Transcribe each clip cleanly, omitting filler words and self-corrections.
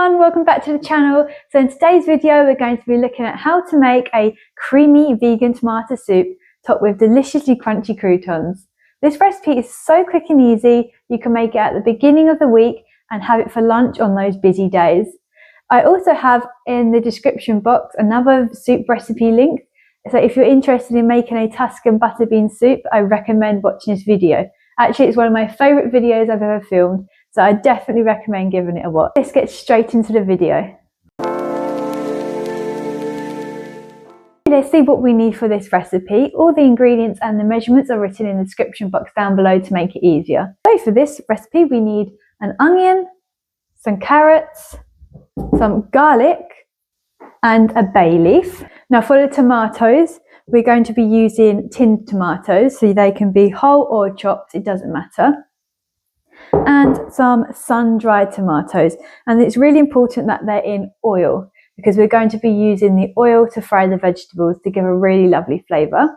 everyone, welcome back to the channel. So in today's video we're going to be looking at how to make a creamy vegan tomato soup topped with deliciously crunchy croutons. This recipe is so quick and easy, you can make it at the beginning of the week and have it for lunch on those busy days. I also have in the description box another soup recipe link, so if you're interested in making a Tuscan butter bean soup, I recommend watching this video. Actually, it's one of my favourite videos I've ever filmed, so I definitely recommend giving it a watch. Let's get straight into the video. Let's see what we need for this recipe. All the ingredients and the measurements are written in the description box down below to make it easier. So for this recipe we need an onion, some carrots, some garlic and a bay leaf. Now for the tomatoes, we're going to be using tinned tomatoes, so they can be whole or chopped, it doesn't matter. And some sun-dried tomatoes, and it's really important that they're in oil because we're going to be using the oil to fry the vegetables to give a really lovely flavour.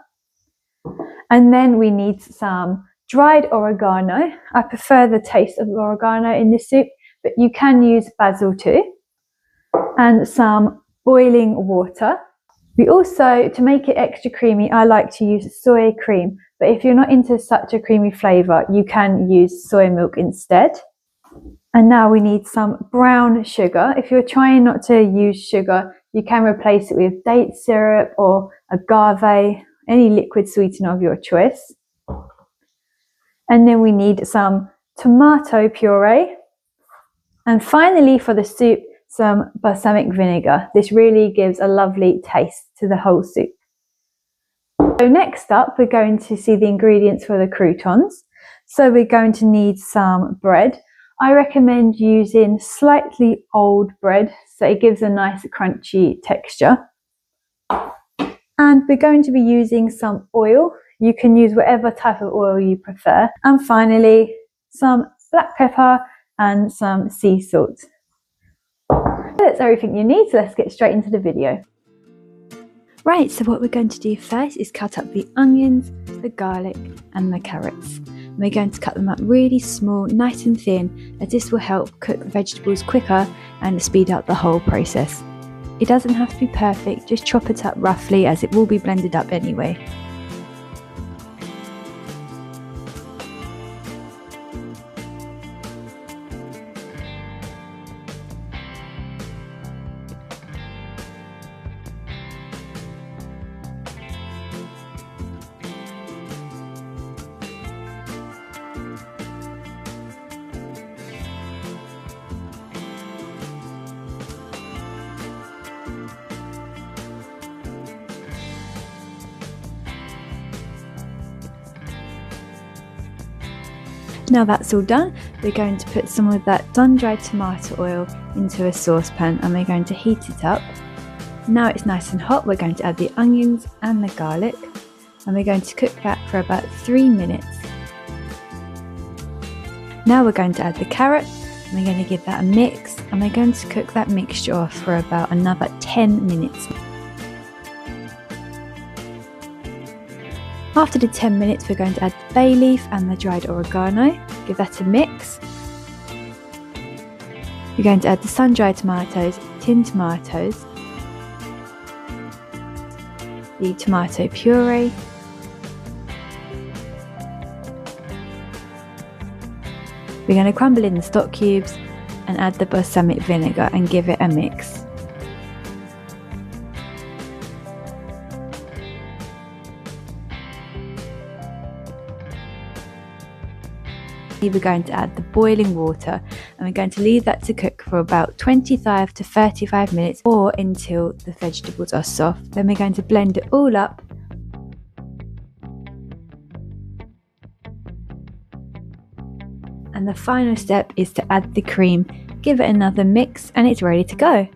And then we need some dried oregano. I prefer the taste of oregano in this soup, but you can use basil too. And some boiling water. We also, to make it extra creamy, I like to use soy cream, but if you're not into such a creamy flavour, you can use soy milk instead. And now we need some brown sugar. If you're trying not to use sugar, you can replace it with date syrup or agave, any liquid sweetener of your choice. And then we need some tomato puree. And finally for the soup, some balsamic vinegar. This really gives a lovely taste to the whole soup. So next up, we're going to see the ingredients for the croutons. So we're going to need some bread. I recommend using slightly old bread, so it gives a nice crunchy texture. And we're going to be using some oil. You can use whatever type of oil you prefer. And finally, some black pepper and some sea salt. That's everything you need, so let's get straight into the video. Right, so what we're going to do first is cut up the onions, the garlic and the carrots. And we're going to cut them up really small, nice and thin, as this will help cook the vegetables quicker and speed up the whole process. It doesn't have to be perfect, just chop it up roughly as it will be blended up anyway. Now that's all done, we're going to put some of that sun-dried tomato oil into a saucepan and we're going to heat it up. Now it's nice and hot, we're going to add the onions and the garlic and we're going to cook that for about 3 minutes. Now we're going to add the carrot and we're going to give that a mix and we're going to cook that mixture off for about another 10 minutes. After the 10 minutes, we're going to add the bay leaf and the dried oregano, give that a mix. We're going to add the sun-dried tomatoes, tinned tomatoes, the tomato puree, we're going to crumble in the stock cubes and add the balsamic vinegar and give it a mix. We're going to add the boiling water and we're going to leave that to cook for about 25 to 35 minutes or until the vegetables are soft. Then we're going to blend it all up. And the final step is to add the cream, give it another mix and it's ready to go.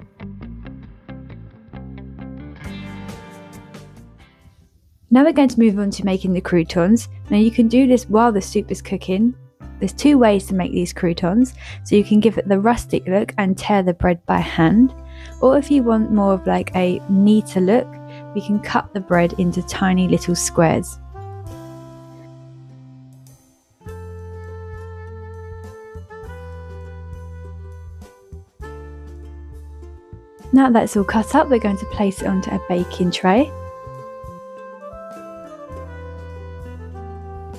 Now we're going to move on to making the croutons. Now you can do this while the soup is cooking. There's 2 ways to make these croutons, so you can give it the rustic look and tear the bread by hand, or if you want more of like a neater look, we can cut the bread into tiny little squares. Now that's all cut up, we're going to place it onto a baking tray.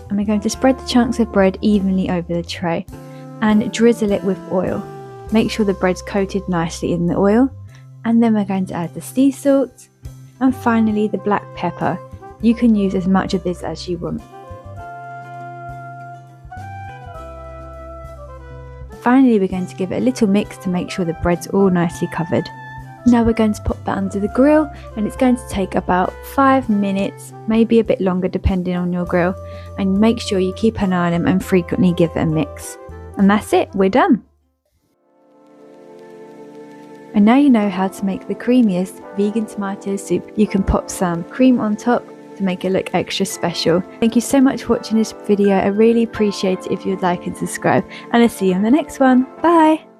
And we're going to spread the chunks of bread evenly over the tray and drizzle it with oil. Make sure the bread's coated nicely in the oil. And then we're going to add the sea salt and finally the black pepper. You can use as much of this as you want. Finally, we're going to give it a little mix to make sure the bread's all nicely covered. Now we're going to pop that under the grill, and it's going to take about 5 minutes, maybe a bit longer depending on your grill, and make sure you keep an eye on them and frequently give it a mix. And that's it, we're done. And now you know how to make the creamiest vegan tomato soup. You can pop some cream on top to make it look extra special. Thank you so much for watching this video. I really appreciate it if you'd like and subscribe, and I'll see you on the next one. Bye!